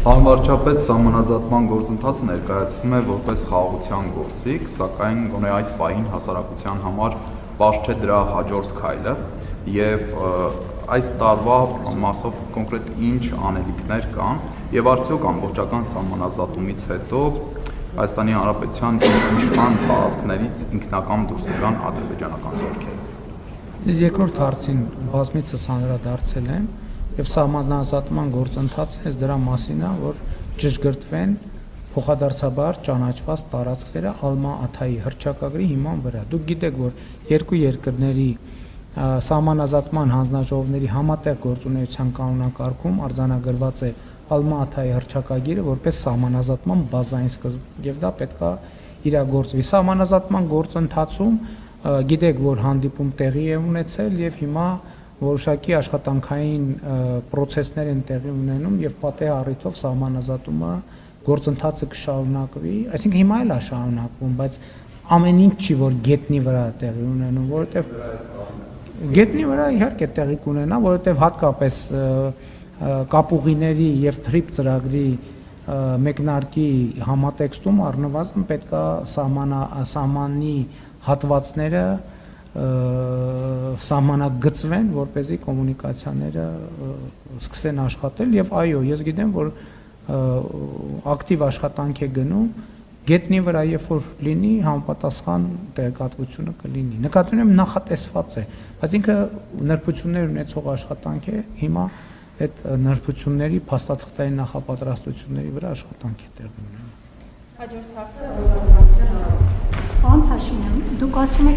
Համվարչապետ սահմանազատման գործընթացը ներկայացվում է որպես խաղաղության գործիք, սակայն գոնե այս պահին հասարակության համար պարզ չէ դրա հաջորդ քայլը եւ այս տարվա մասով կոնկրետ ինչ անելիքներ կան եւ արդյոք ամբողջական սահմանազատումից հետո Հայաստանի Հանրապետության իշխան տարածքներից ինքնական դուրս գան ադրբեջանական զորքերը։ Ես երկրորդ հարցին բազմիցս անդրադարձել եմ եւ սահմանազատման գործընթացը հենց դրա մասին է, որ ճշգրտվեն փոխադարձաբար ճանաչված տարածքները Ալմա-Աթայի հռչակագրի հիման վրա։ Դուք գիտեք, որ երկու երկրների սահմանազատման հանձնաժողովների համատեղ գործունեության կանոնակարգում արձանագրված է Ալմա-Աթայի հռչակագիրը որպես սահմանազատման բազային սկզբ եւ դա պետքա իրագործվի։ Սահմանազատման գործընթացում գիտեք, որ հանդիպում տեղի է ունեցել եւ հիմա որոշակի աշխատանքային process-ներ են տեղի ունենում եւ պատեհ առիթով սահմանազատումը գործընթացը կշարունակվի, այսինքն հիմա էլ է շարունակվում, բայց ամեն ինչ չի որ գետնի վրա տեղի ունենում, որովհետեւ գետնի վրա իհարկե տեղի կունենա, որովհետեւ հատկապես կապուղիների եւ թրիփ ծրագրի մեկնարկի համատեքստում առնվազն պետքա սահմանի հատվածները սահմանագծվեն, որպեսզի կոմունիկացիաները սկսեն աշխատել եւ այո, ես գիտեմ, որ ակտիվ աշխատանք է գնում գետնի վրա, երբ որ լինի համապատասխան տեղեկատվությունը կլինի։ Նկատի ունեմ նախատեսված է, բայց ինքը նրբություններ ունեցող աշխատանք է, հիմա այդ նրբությունների փաստաթղթային նախապատրաստությունների վրա աշխատանք է տեղի ունենում։ Հաջորդ հարցը Պարոն Փաշինյան, դուք ասում եք